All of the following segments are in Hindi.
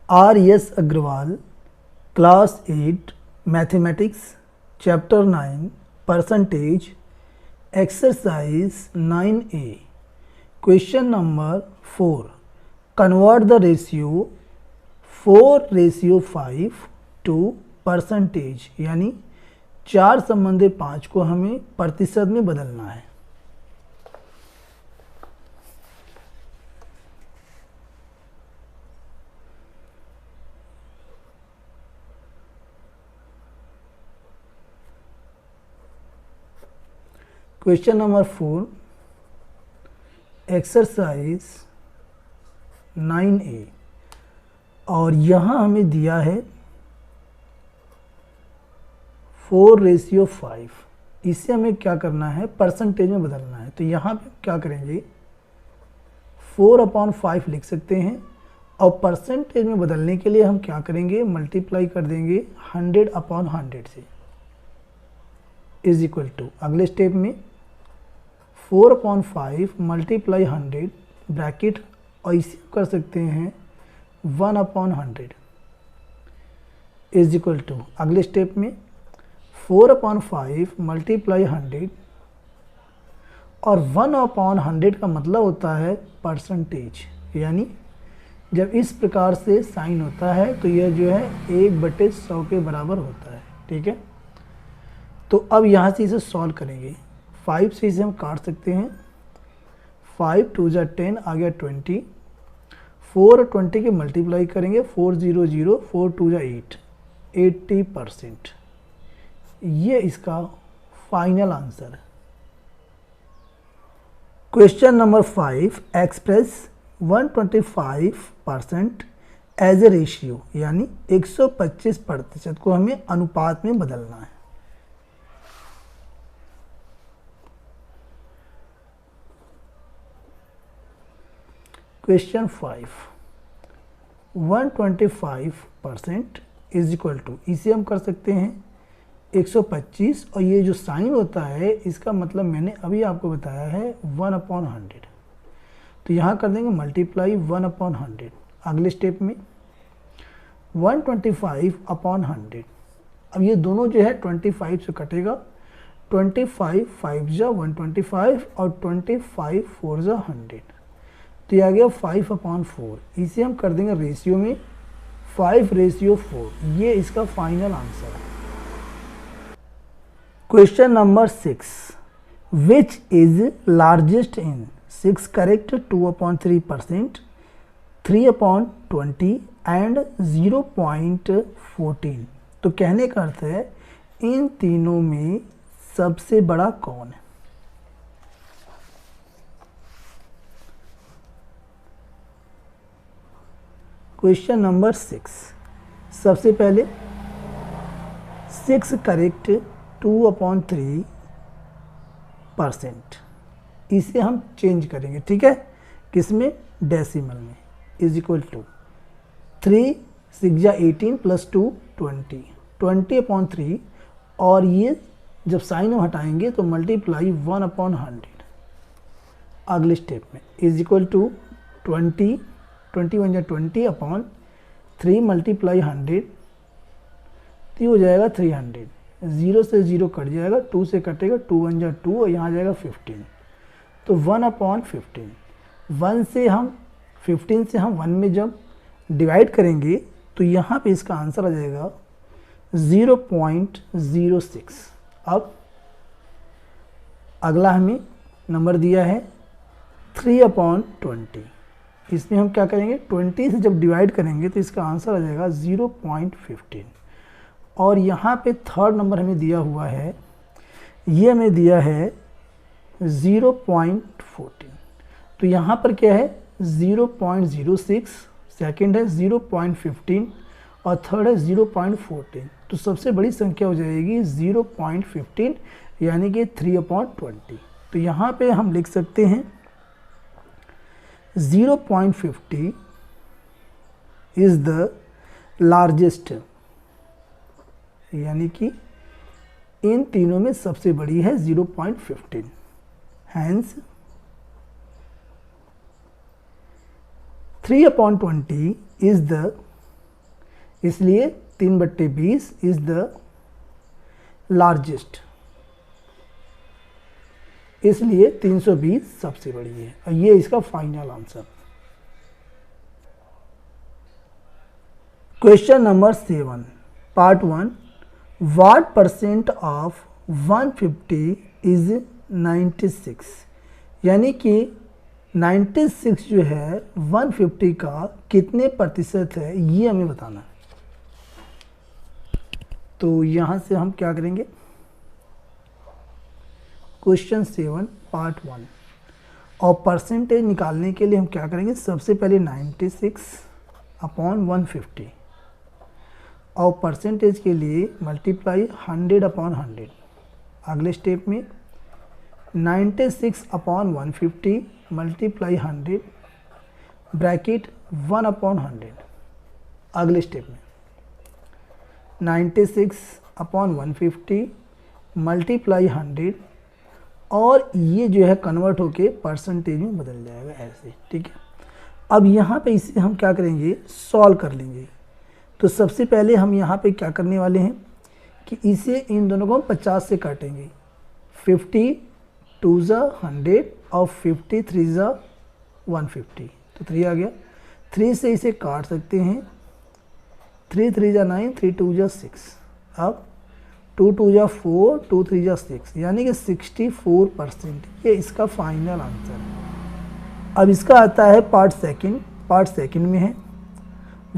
R.S. Agrawal, Class 8, Mathematics, Chapter 9, Percentage, Exercise 9A. Question number 4. Convert the ratio 4:5 to percentage, यानी 4:5 को हमें प्रतिशत में बदलना है। क्वेश्चन नंबर 4, एक्सरसाइज 9A, और यहाँ हमें दिया है 4:5। इसे हमें क्या करना है, परसेंटेज में बदलना है। तो यहाँ पे क्या करेंगे, 4/5 लिख सकते हैं, और परसेंटेज में बदलने के लिए हम क्या करेंगे, मल्टीप्लाई कर देंगे 100/100 से, इज इक्वल टू अगले स्टेप में 4/5 मल्टीप्लाई 100 ब्रैकेट, और इसे कर सकते हैं 1/100 इज इक्वल टू अगले स्टेप में 4/5 मल्टीप्लाई 100, और 1/100 का मतलब होता है परसेंटेज, यानी जब इस प्रकार से साइन होता है तो यह जो है 1/100 के बराबर होता है। ठीक है, तो अब यहाँ से इसे सॉल्व करेंगे। 5 से इसे हम काट सकते हैं, 5 2 जा 10 आ गया 20, 4 और 20 के मल्टीप्लाई करेंगे, 4 0 0 4 2 जा 8, 80%। ये इसका फाइनल आंसर है। Question number 5, express 125% as a ratio, यानी 125% को हमें अनुपात में बदलना है। क्वेश्चन 5, 125% इज इक्वल टू, इसे हम कर सकते हैं 125, और ये जो साइन होता है इसका मतलब मैंने अभी आपको बताया है 1/100। तो यहाँ कर देंगे मल्टीप्लाई 1/100। अगले स्टेप में 125/100, अब ये दोनों जो है 25 से कटेगा, 25 5 जा 125 और 25 4 जा 100, तो ये आ गया 5/4। इसे हम कर देंगे रेशियो में 5:4, ये इसका फाइनल आंसर है। Question number 6, which is largest in 6 correct 2/3%, 3/20 and 0.14। तो कहने का अर्थ है इन तीनों में सबसे बड़ा कौन है। क्वेश्चन नंबर 6, सबसे पहले 6 करेक्ट 2/3%, इसे हम चेंज करेंगे। ठीक है, किसमें, डेसिमल में, इज इक्वल टू 3 6 जा 18 प्लस 2 20, 20/3, और ये जब साइन हम हटाएंगे तो मल्टीप्लाई 1/100 अगले स्टेप में, इज इक्वल टू 20 21 जा 20/3 मल्टीप्लाई 100, तो ये हो जाएगा 300। 0 से 0 कट जाएगा, 2 से कटेगा, 2 1 जा 2, और यहाँ जाएगा 15, तो 1/15। 1 से हम 15 से हम 1 में जब डिवाइड करेंगे तो यहाँ पे इसका आंसर आ जाएगा 0.06। अब अगला हमें नंबर दिया है 3/20, इसमें हम क्या करेंगे, 20 से जब डिवाइड करेंगे तो इसका आंसर आ जाएगा 0.15। और यहाँ पे थर्ड नंबर हमें दिया हुआ है, ये हमें दिया है 0.14, तो यहाँ पर क्या है 0.06, सेकेंड है 0.15, और थर्ड है 0.14। तो सबसे बड़ी संख्या हो जाएगी 0.15, यानी कि 3/20। तो यहाँ पे हम लिख सकते हैं 0.50 इज द लार्जेस्ट, यानी कि इन तीनों में सबसे बड़ी है 0.15। हैंस 3/20 इज द इसलिए 3/20 इज द लार्जेस्ट, इसलिए 320 सबसे बड़ी है और ये इसका final answer. Question number 7 part 1, what percent of 150 is 96, यानी कि 96 जो है 150 का कितने प्रतिशत है ये हमें बताना है। तो यहाँ से हम क्या करेंगे, क्वेश्चन 7 पार्ट 1 और परसेंटेज निकालने के लिए हम क्या करेंगे, सबसे पहले 96/150 और परसेंटेज के लिए मल्टीप्लाई 100/100। अगले स्टेप में 96/150 मल्टीप्लाई 100 ब्रैकेट 1/100। अगले स्टेप में 96/150 मल्टीप्लाई 100 और ये जो है कन्वर्ट होके परसेंटेज में बदल जाएगा ऐसे, ठीक है। अब यहाँ पे इसे हम क्या करेंगे, सॉल्व कर लेंगे। तो सबसे पहले हम यहाँ पे क्या करने वाले हैं कि इसे इन दोनों को हम 50 से काटेंगे। 50 2 ज़ा 100 और 50 3 ज़ा 150, तो 3 आ गया। 3 से इसे काट सकते हैं, 3 3 ज़ा 9, 3 2 ज़ा 6, अब 2 2 ज़ा 4, 2 3 ज़ा 6, यानी कि 64%, ये इसका फाइनल आंसर है। अब इसका आता है पार्ट सेकंड में है,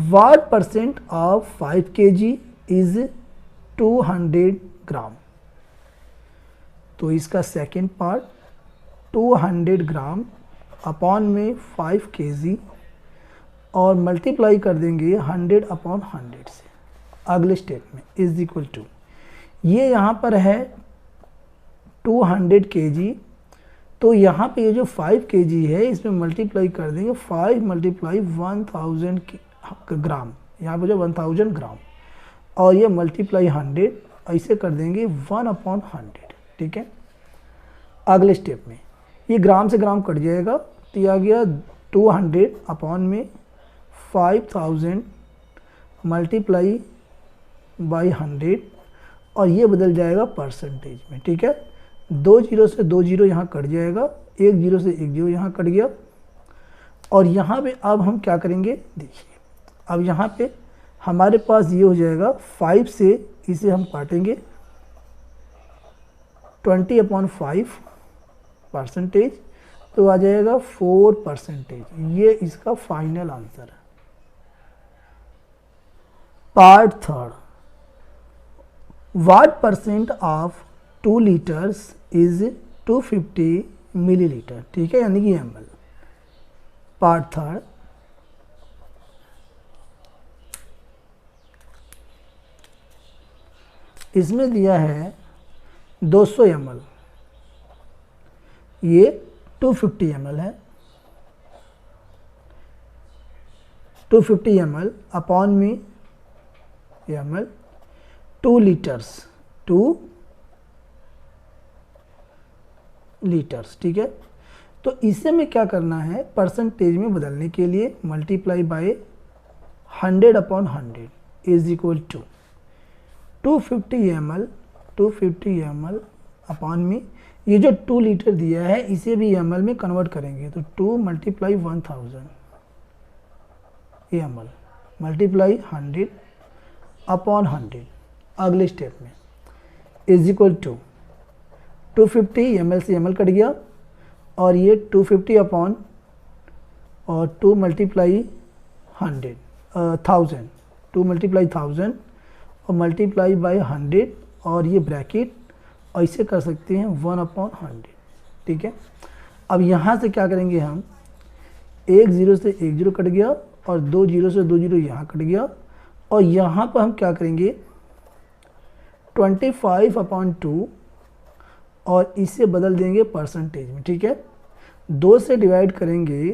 what percent of 5 kg is 200 ग्राम। तो इसका सेकंड पार्ट 200 ग्राम अपॉन में 5 kg और मल्टीप्लाई कर देंगे 100/100 से। अगले स्टेप में इज इक्वल टू, ये यहाँ पर है 200 kg, तो यहाँ पे ये जो 5 kg है इसमें मल्टीप्लाई कर देंगे 5 मल्टीप्लाई 1000 ग्राम, यहाँ पे जो 1000 ग्राम और ये मल्टीप्लाई 100, ऐसे कर देंगे 1/100, ठीक है। अगले स्टेप में ये ग्राम से ग्राम कट जाएगा, तो ये आ गया 200 अपॉन में 5000 मल्टीप्लाई बाई 100 और ये बदल जाएगा परसेंटेज में, ठीक है। 2 जीरो से 2 जीरो यहाँ कट जाएगा, 1 जीरो से 1 जीरो यहाँ कट गया और यहाँ पे अब हम क्या करेंगे, देखिए अब यहाँ पे हमारे पास ये हो जाएगा 5 से इसे हम काटेंगे 20/5 परसेंटेज, तो आ जाएगा 4%, ये इसका फाइनल आंसर है। Part 3, what percent of 2 litres is 250 millilitre, ठीक है, यानी कि ml। पार्ट 3, इसमें दिया है 200 ml, ये 250 ml है, 250 ml अपॉन में ml 2 लीटर्स, 2 लीटर्स, ठीक है। तो इसे में क्या करना है, परसेंटेज में बदलने के लिए multiply by 100/100 is equal to 250 ml upon में ये जो 2 लीटर दिया है इसे भी ml में कन्वर्ट करेंगे, तो 2 मल्टीप्लाई 1000 ml मल्टीप्लाई 100/100। अगले स्टेप में इज इक्वल टू 250 ml से ml कट गया और ये 250 अपॉन और 2 मल्टीप्लाई 1000 2 मल्टीप्लाई 1000 और मल्टीप्लाई बाई 100 और ये ब्रैकेट ऐसे कर सकते हैं 1/100, ठीक है। अब यहाँ से क्या करेंगे हम, 1 जीरो से 1 जीरो कट गया और 2 जीरो से 2 जीरो यहाँ कट गया और यहाँ पर हम क्या करेंगे 25/2 और इसे बदल देंगे परसेंटेज में, ठीक है। 2 से डिवाइड करेंगे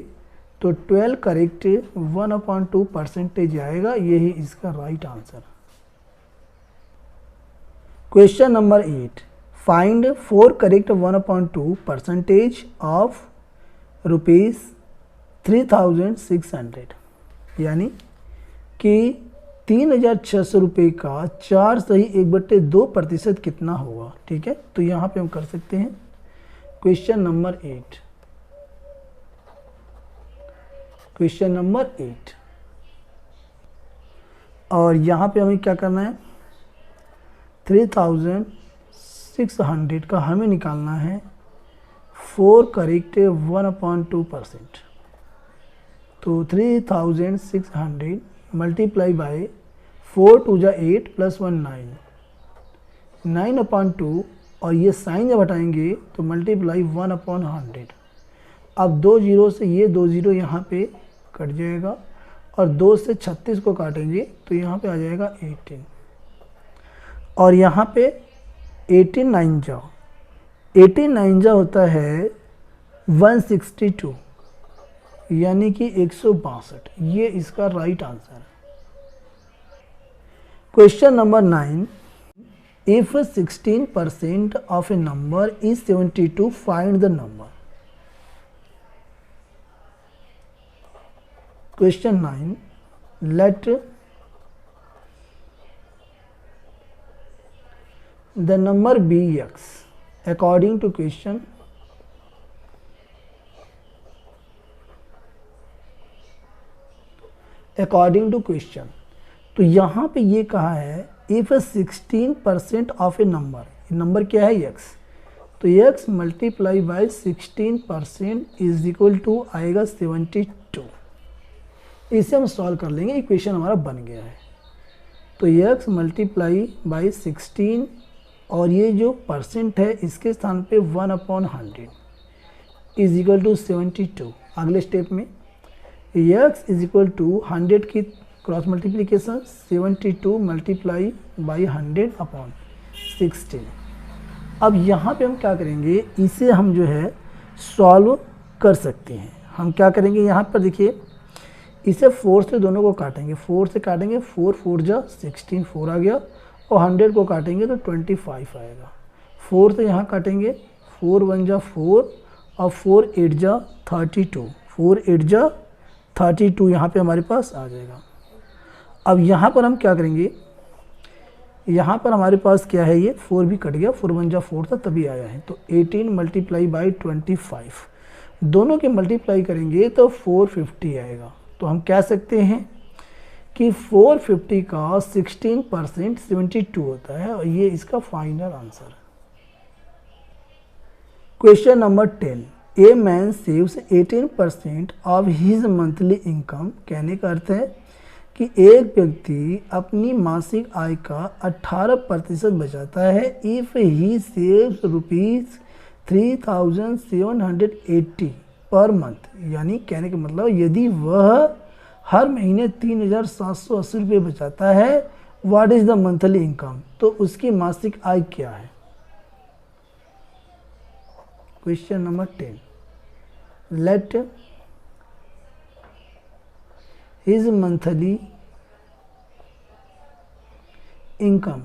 तो 12 करेक्ट 1/2 परसेंटेज आएगा, यही इसका right answer. Question number 8, find 4 correct 1/2 percentage of ₹3600, यानी कि ₹3,600 का 4 सही 1/2% कितना होगा। ठीक है, तो यहाँ पे हम कर सकते हैं क्वेश्चन नंबर 8। क्वेश्चन नंबर 8, और यहाँ पे हमें क्या करना है, 3600 का हमें निकालना है 4 करेक्ट 1/2%। तो 3600 मल्टीप्लाई बाय 4 2 जा 8 प्लस 1 9, 9/2, और ये साइन जब हटाएंगे तो मल्टीप्लाई 1/100। अब 2 जीरो से ये 2 जीरो यहाँ पे कट जाएगा, और 2 से 36 को काटेंगे तो यहाँ पे आ जाएगा 18, और यहाँ पे 18 9 जा 18 9 जा होता है 162, यानी कि 162। ये इसका राइट आंसर है। Question number 9, if 16% of a number is 72, find the number. Question 9, let the number be x according to question. According to question, तो यहाँ पे ये कहा है इफ 16% ऑफ ए नंबर क्या है x, तो x multiply by 16% is equal to आएगा 72। इसे हम सॉल्व कर लेंगे, इक्वेशन हमारा बन गया है। तो x मल्टीप्लाई बाई 16, और ये जो परसेंट है इसके स्थान पे 1/100 इज इक्वल टू 72। अगले स्टेप में x इज इक्वल टू 100 की क्रॉस मल्टीप्लीकेशन 72 मल्टीप्लाई बाई 100/16। अब यहाँ पे हम क्या करेंगे, इसे हम जो है सॉल्व कर सकते हैं। हम क्या करेंगे, यहाँ पर देखिए, इसे 4 से दोनों को काटेंगे, 4 से काटेंगे, 4 4 जा 16, 4 आ गया, और 100 को काटेंगे तो 25 आएगा। 4 से यहाँ काटेंगे, 4 1 जा 4, और 4 8 जा 32, 4 8 जा 32 यहाँ पे हमारे पास आ जाएगा। अब यहाँ पर हम क्या करेंगे, यहाँ पर हमारे पास क्या है, ये 4 भी कट गया, 4 1 जा 4 था तभी आया है। तो 18 मल्टीप्लाई बाई 25, दोनों के मल्टीप्लाई करेंगे तो 450 आएगा। तो हम कह सकते हैं कि 450 का 16% 72 होता है, और ये इसका फाइनल आंसर है। Question number 10, a man saves 18% of his monthly income. कहने का अर्थ है कि एक व्यक्ति अपनी मासिक आय का 18% बचाता है if he saves ₹3780 per month. यानी कहने का मतलब यदि वह हर महीने 3780 रुपये बचाता है, what is the monthly income, तो उसकी मासिक आय क्या है। Question number 10, let his monthly income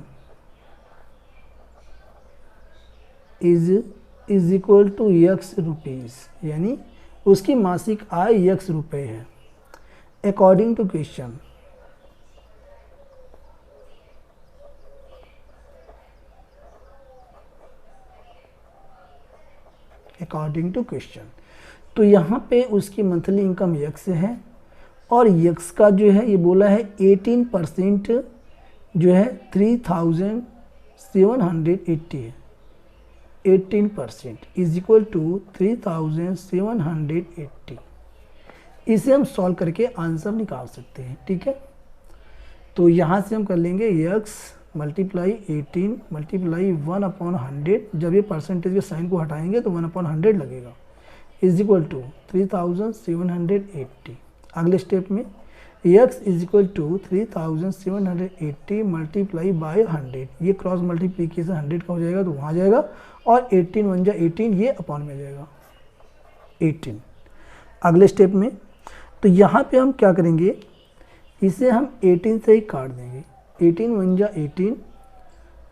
is equal to x rupees, यानी उसकी मासिक आय x रुपये है। According to question, according to question, तो यहाँ पे उसकी मंथली इनकम x है, और x का जो है ये बोला है 18% जो है 3780 है। 18% इज इक्वल टू 3780। इसे हम सॉल्व करके आंसर निकाल सकते हैं। ठीक है, तो यहाँ से हम कर लेंगे x मल्टीप्लाई 18 मल्टीप्लाई 1/100। जब ये परसेंटेज के साइन को हटाएंगे तो 1/100 लगेगा, इज इक्वल टू 3780। अगले स्टेप में x is equal to 3780 multiply by 100। ये क्रॉस मल्टीप्लीकेशन 100 का हो जाएगा तो वहाँ जाएगा, और 18 1 जा 18, ये अपॉन में जाएगा 18। अगले स्टेप में तो यहाँ पे हम क्या करेंगे, इसे हम 18 से ही काट देंगे। 18 1 जा 18,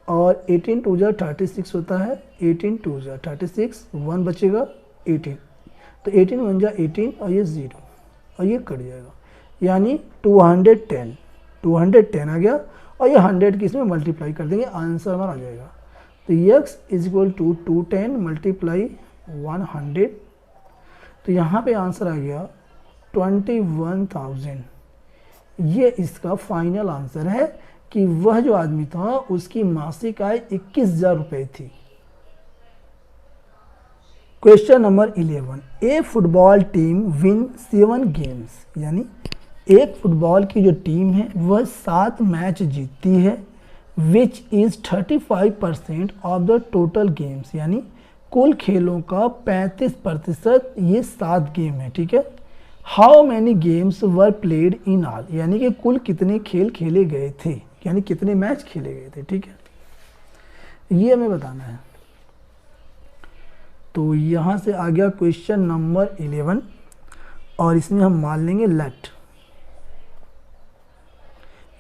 और 18 2 जा 36 होता है, 18 2 जा 36, 1 बचेगा 18, तो 18 1 जा 18, और ये 0, और ये कट जाएगा, यानी 210। 210 आ गया, और ये 100 की इसमें मल्टीप्लाई कर देंगे, आंसर हमारा आ जाएगा। तो x is equal to 210 multiply 100, तो यहाँ पे आंसर आ गया 21,000। ये इसका फाइनल आंसर है कि वह जो आदमी था उसकी मासिक आय 21,000 रुपये थी। क्वेश्चन नंबर 11, ए फुटबॉल टीम विन 7 गेम्स, यानी एक फुटबॉल की जो टीम है वह 7 मैच जीतती है, which is 35% of the total games, यानी कुल खेलों का 35% ये 7 गेम है, ठीक है। How many games were played in all, यानी कि कुल कितने खेल खेले गए थे, यानी कितने मैच खेले गए थे, ठीक है, ये हमें बताना है। तो यहाँ से आ गया क्वेश्चन नंबर 11, और इसमें हम मान लेंगे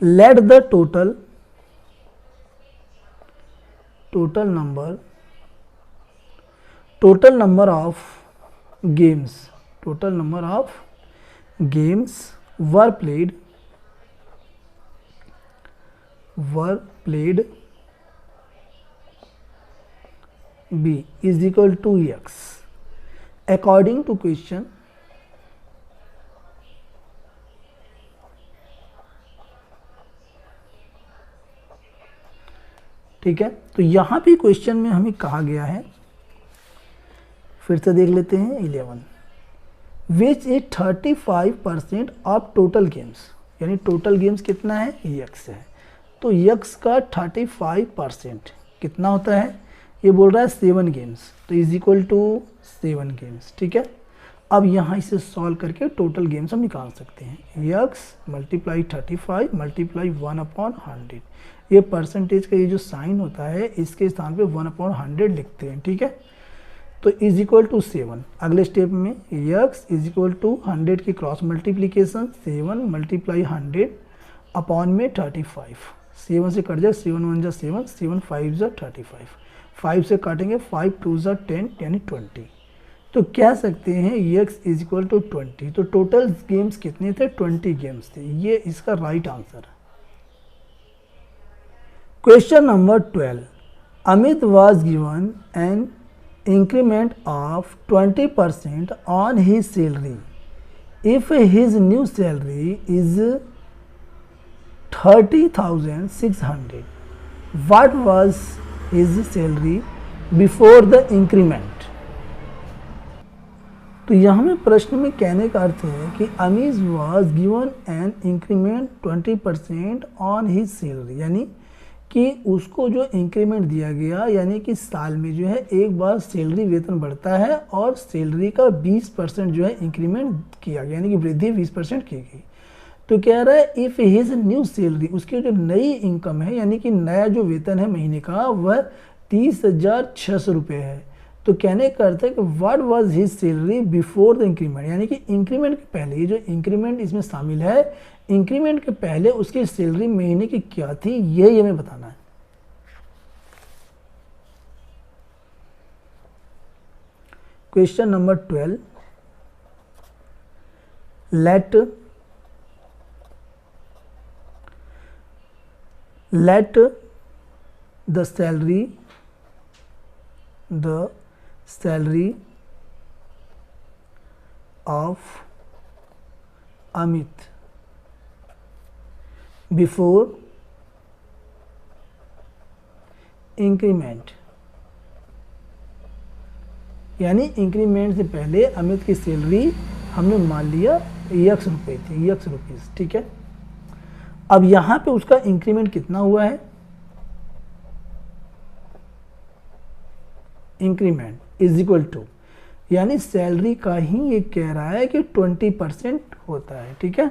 let the total number of games were played B is equal to x according to question। ठीक है, तो यहाँ पे क्वेश्चन में हमें कहा गया है, फिर से देख लेते हैं 11, which is 35% of total games, यानी टोटल गेम्स कितना है, x है, तो x का 35% कितना होता है, ये बोल रहा है 7 गेम्स, तो इज इक्वल टू 7 गेम्स, ठीक है। अब यहाँ इसे सॉल्व करके टोटल गेम्स हम निकाल सकते हैं, x मल्टीप्लाई 35 मल्टीप्लाई 1/100, ये परसेंटेज का ये जो साइन होता है इसके स्थान पे 1/100 लिखते हैं, ठीक है। तो इज इक्वल टू 7, अगले स्टेप में x इज इक्वल टू 100 की क्रॉस मल्टीप्लीकेशन 7 मल्टीप्लाई 100 अपॉन में 35, 7 से कट जाए, 7 1 जा 7, 7 5 जा 35, 5 से काटेंगे 5 2 जा 10 यानी 20, तो कह सकते हैं x इज इक्वल टू 20। तो टोटल गेम्स कितने थे, 20 गेम्स थे, ये इसका राइट आंसर है। Question number 12, Amit was given an increment of 20% on his salary if his new salary is 30,600, what was his salary before the increment. तो यहाँ में प्रश्न में कहने का अर्थ है कि Amy's was given an increment 20% on his salary, यानी कि उसको जो इंक्रीमेंट दिया गया, यानी कि साल में जो है एक बार सैलरी वेतन बढ़ता है और सैलरी का 20% जो है इंक्रीमेंट किया गया, यानी कि वृद्धि 20% की गई। तो कह रहा है इफ़ हिज न्यू सैलरी, उसकी जो नई इनकम है, यानी कि नया जो वेतन है महीने का, वह 30,600 रुपये है। तो कहने का अर्थ है कि what was his salary before the increment, यानी कि इंक्रीमेंट के पहले, ये जो इंक्रीमेंट इसमें शामिल है, इंक्रीमेंट के पहले उसकी सैलरी महीने की क्या थी, ये हमें बताना है। Question number 12, let the salary of Amit before increment, यानी इंक्रीमेंट से पहले अमित की सैलरी हमने मान लिया x रुपये थी, x रुपीज़, ठीक है। अब यहाँ पे उसका इंक्रीमेंट कितना हुआ है, इंक्रीमेंट इज इक्वल टू, यानी सैलरी का ही ये कह रहा है कि 20% होता है, ठीक है।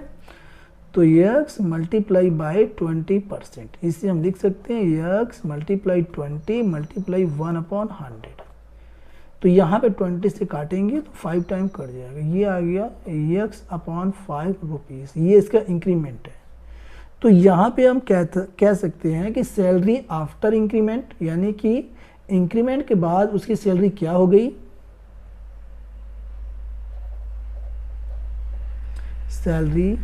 तो x मल्टीप्लाई बाई 20%, इसे हम लिख सकते हैं x मल्टीप्लाई 20 मल्टीप्लाई 1/100। तो यहाँ पे 20 से काटेंगे तो 5 टाइम कट जाएगा, ये आ गया x/5 रुपीज़, ये इसका इंक्रीमेंट है। तो यहाँ पे हम कह सकते हैं कि सैलरी आफ्टर इंक्रीमेंट, यानी कि इंक्रीमेंट के बाद उसकी सैलरी क्या हो गई, salary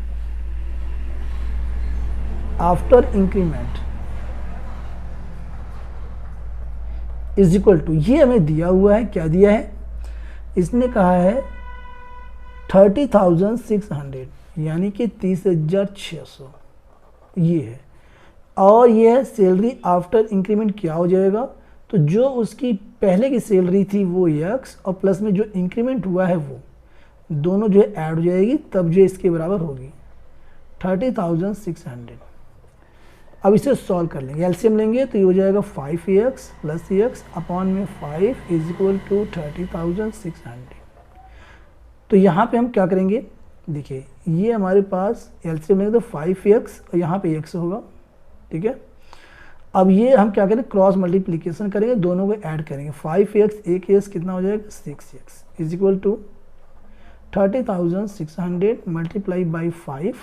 after increment is equal to, ये हमें दिया हुआ है, क्या दिया है, इसने कहा है 30,600 यानी कि 30,600 ये है, और ये है सैलरी आफ्टर इंक्रीमेंट, क्या हो जाएगा, तो जो उसकी पहले की सैलरी थी वो x और प्लस में जो इंक्रीमेंट हुआ है वो दोनों जो है ऐड हो जाएगी, तब जो इसके बराबर होगी 30,600। अब इसे सॉल्व कर लेंगे, एलसीएम लेंगे तो ये हो जाएगा 5x प्लस x अपॉन में 5 इज इक्वल टू 30,600। तो यहाँ पे हम क्या करेंगे, देखिए ये हमारे पास एलसीएम लेंगे तो 5x और यहाँ पे x होगा, ठीक है। अब ये हम क्या करें, क्रॉस मल्टीप्लिकेशन करेंगे, दोनों को ऐड करेंगे, 5x एक x कितना हो जाएगा 6x is equal to 30,600 multiply by 5,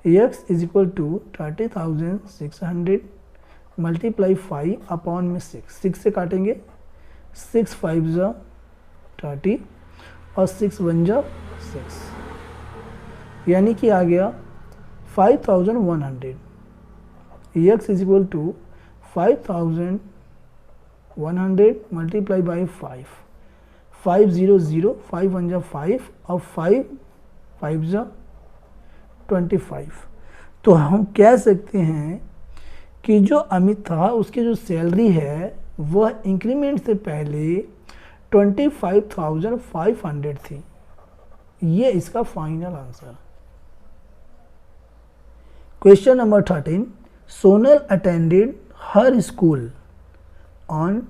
x is equal to 30,600 multiply 5 upon में 6 से काटेंगे, 6 5 जा 30 और 6 1 जा 6, यानी कि आ गया 5,100, x is equal to 5,100 multiply by 5, 5 0 0 5 1 जा 5 और 5 5 जा 25। तो हम कह सकते हैं कि जो अमित था उसकी जो सैलरी है वह इंक्रीमेंट से पहले 25,500 थी, ये इसका final answer. Question number 13, Sonal attended her school on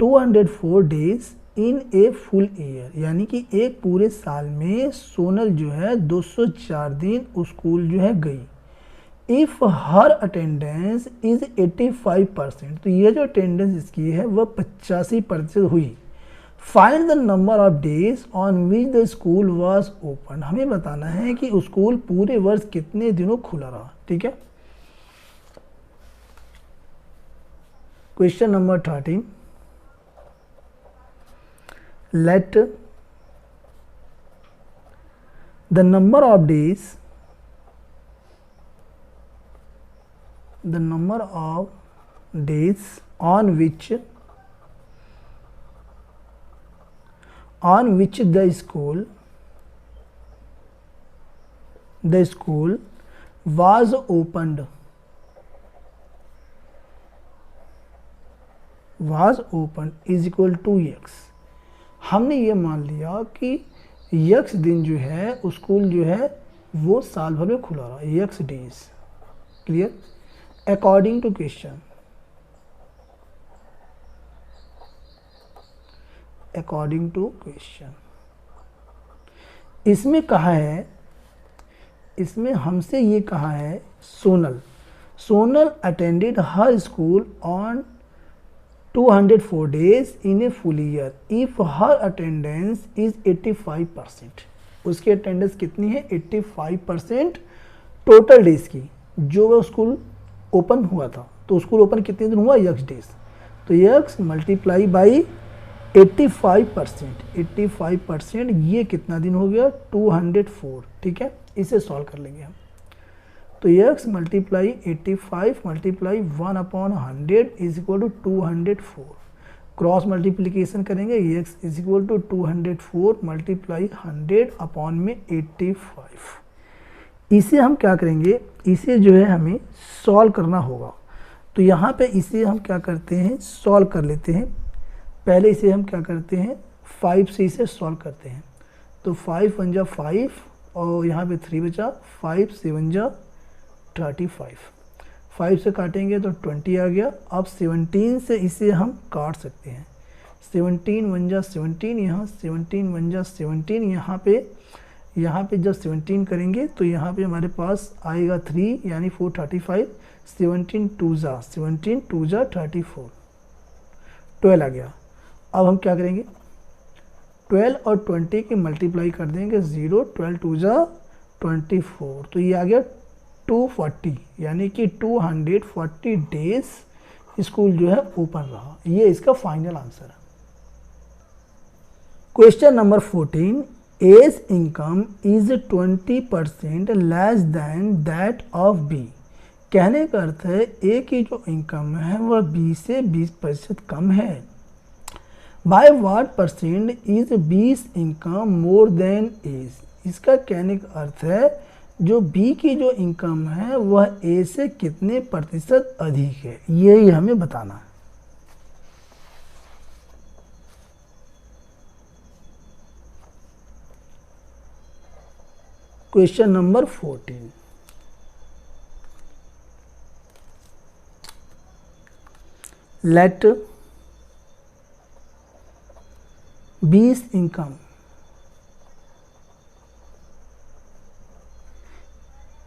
204 days in a full year, यानी कि एक पूरे साल में सोनल जो है 204 दिन स्कूल जो है गई। इफ़ हर अटेंडेंस इज 85%, तो ये जो अटेंडेंस इसकी है वह 85% हुई। Find the number of days on which the school was open, हमें बताना है कि स्कूल पूरे वर्ष कितने दिनों खुला रहा, ठीक है। Question number 13, let the number of days on which the school was opened is equal to x। हमने ये मान लिया कि x दिन जो है स्कूल जो है वो साल भर में खुला रहा, x days, clear. According to question, इसमें कहा है, इसमें हमसे ये कहा है Sonal attended her school on 204 days in a full year if her attendance is 85%। उसकी अटेंडेंस कितनी है 85% टोटल डेज की, जो वह स्कूल ओपन हुआ था। तो स्कूल ओपन कितने दिन हुआ x डेज, तो x मल्टीप्लाई बाई 85%, ये कितना दिन हो गया 204, ठीक है। इसे सॉल्व कर लेंगे हम, तो x multiply 85 multiply 1/100 is equal to 204, cross multiplication करेंगे, x is equal to 204 multiply 100 upon में 85। इसे हम क्या करेंगे, इसे जो है हमें सॉल्व करना होगा। तो यहाँ पे इसे हम क्या करते हैं, सॉल्व कर लेते हैं। पहले इसे हम क्या करते हैं, 5 से इसे सॉल्व करते हैं। तो 5 1 जा 5 और यहाँ पे 3 बचा, 5 7 जा 35, 5 से काटेंगे तो 20 आ गया। अब 17 से इसे हम काट सकते हैं, 17 1 जा 17, यहाँ 17 1 जा 17, यहाँ पे जब 17 करेंगे तो यहाँ पे हमारे पास आएगा 3 यानी 435, 17 2 जा 34, 12 आ गया। अब हम क्या करेंगे, 12 और 20 के मल्टीप्लाई कर देंगे, 0 12 2 जा 24, तो ये आ गया 240, यानी कि 240 डेज स्कूल जो है ओपन रहा। ये इसका फाइनल आंसर है। Question number 14, A's income is 20% less than that of B, कहने का अर्थ है ए की जो इनकम है वह बी से 20% कम है। By what percent is B's income more than A's. इसका कहने का अर्थ है जो बी की जो इनकम है वह ए से कितने प्रतिशत अधिक है, यही हमें बताना है। Question number 14, let B's income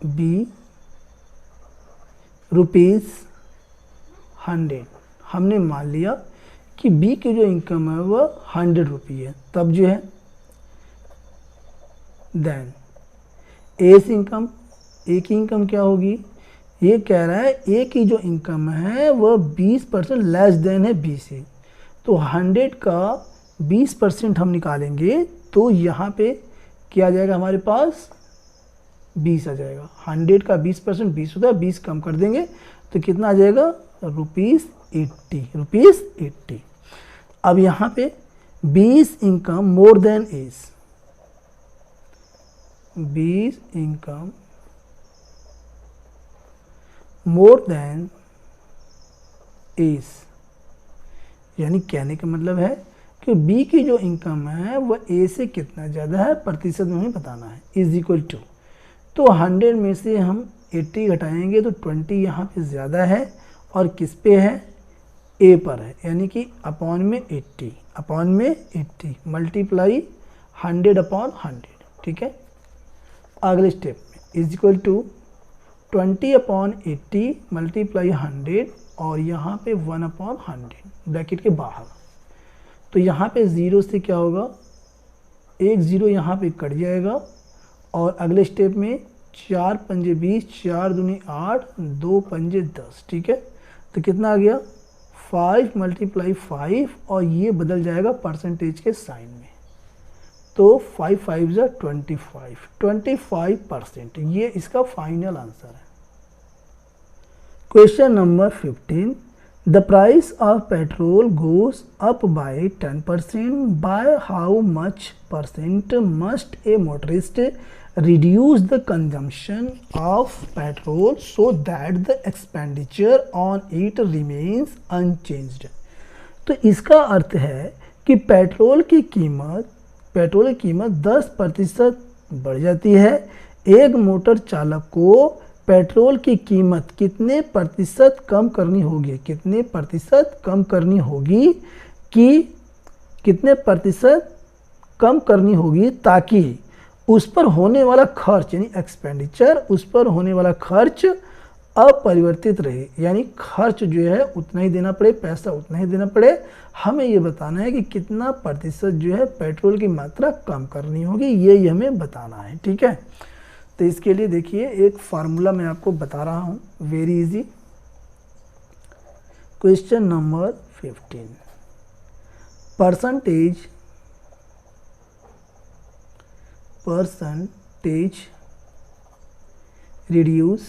be ₹100। हमने मान लिया कि बी की जो इनकम है वह 100 रुपये है, तब जो है देन एस इनकम, ए की इनकम क्या होगी, ये कह रहा है ए की जो इनकम है वह 20% लेस देन है बी से, तो 100 का 20% हम निकालेंगे तो यहाँ पे क्या आ जाएगा हमारे पास 20 आ जाएगा। 100 का 20% 20 होता है, 20 कम कर देंगे तो कितना आ जाएगा ₹80। अब यहाँ पे 20 income more then S, 20 income more then S, यानी कहने का मतलब है कि बी की जो इनकम है वह ए से कितना ज़्यादा है प्रतिशत में हमें बताना है, इज इक्वल टू, तो 100 में से हम 80 घटाएंगे तो 20 यहाँ पे ज़्यादा है और किस पे है, ए पर है, यानी कि अपॉन में 80 मल्टीप्लाई 100 अपॉन 100, ठीक है। अगले स्टेप में is equal to 20 upon 80 multiply 100 और यहाँ पे 1 अपॉन 100 ब्रैकेट के बाहर, तो यहाँ पे 0 से क्या होगा, एक 0 यहाँ पे कट जाएगा और अगले स्टेप में 4 पंजे 20, 4 दूनी 8, 2 पंजे 10, ठीक है। तो कितना आ गया 5 मल्टीप्लाई 5 और ये बदल जाएगा परसेंटेज के साइन में, तो 5 5 जा 25%, ये इसका फाइनल आंसर है। Question number 15, the price of petrol goes up by 10%, by how much percent must A motorist reduce the consumption of petrol so that the expenditure on it remains unchanged। तो इसका अर्थ है कि पेट्रोल की कीमत 10% बढ़ जाती है, एक मोटर चालक को पेट्रोल की कीमत कितने प्रतिशत कम करनी होगी, ताकि उस पर होने वाला खर्च यानी एक्सपेंडिचर, उस पर होने वाला खर्च अपरिवर्तित रहे, यानी खर्च जो है उतना ही देना पड़े, पैसा उतना ही देना पड़े। हमें ये बताना है कि कितना प्रतिशत जो है पेट्रोल की मात्रा कम करनी होगी, ये हमें बताना है, ठीक है। तो इसके लिए देखिए एक फार्मूला मैं आपको बता रहा हूँ, very easy. Question number 15, percentage reduce,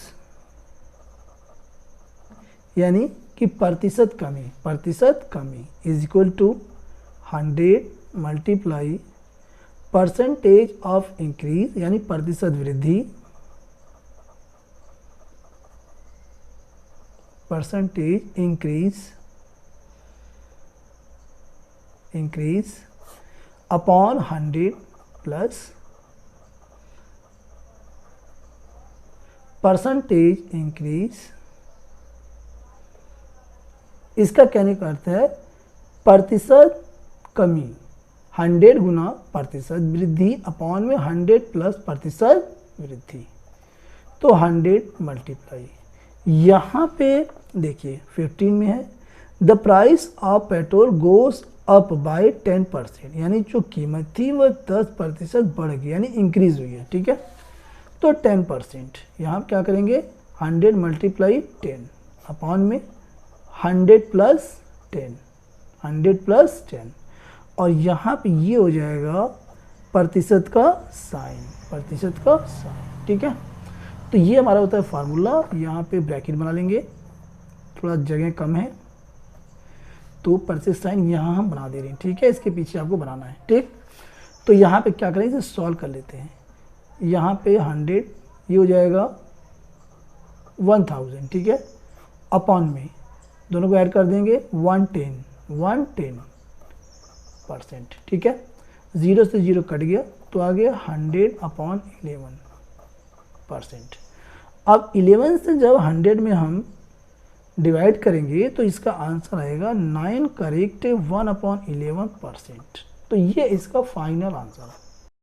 यानी कि प्रतिशत कमी is equal to 100 multiply percentage of increase, यानी प्रतिशत वृद्धि, percentage increase upon 100 plus percentage increase. इसका कहने का अर्थ है प्रतिशत कमी 100 गुना प्रतिशत वृद्धि अपॉन में 100 प्लस प्रतिशत वृद्धि, तो 100 मल्टीप्लाई, यहाँ पे देखिए 15 में है the price of petrol goes up by 10%, यानी जो कीमत थी वह 10% बढ़ गई, यानी इंक्रीज हुई है, ठीक है। तो 10% यहाँ क्या करेंगे 100 मल्टीप्लाई 10 अपॉन में 100 प्लस 10 और यहाँ पे ये हो जाएगा प्रतिशत का साइन, ठीक है। तो ये हमारा होता है फार्मूला। यहाँ पे ब्रैकेट बना लेंगे, थोड़ा जगह कम है तो परसेंट साइन यहाँ हम बना दे रहे हैं, ठीक है, इसके पीछे आपको बनाना है, ठीक। तो यहाँ पे क्या करें, इसे सॉल्व कर लेते हैं। यहाँ पे 100 ये हो जाएगा 1000, ठीक है, अपॉन में दोनों को ऐड कर देंगे 110%, ठीक है। 0 से 0 कट गया तो आ गया 100/11%। अब 11 से जब 100 में हम डिवाइड करेंगे तो इसका आंसर आएगा 9 करेक्ट 1/11%। तो ये इसका फाइनल आंसर है।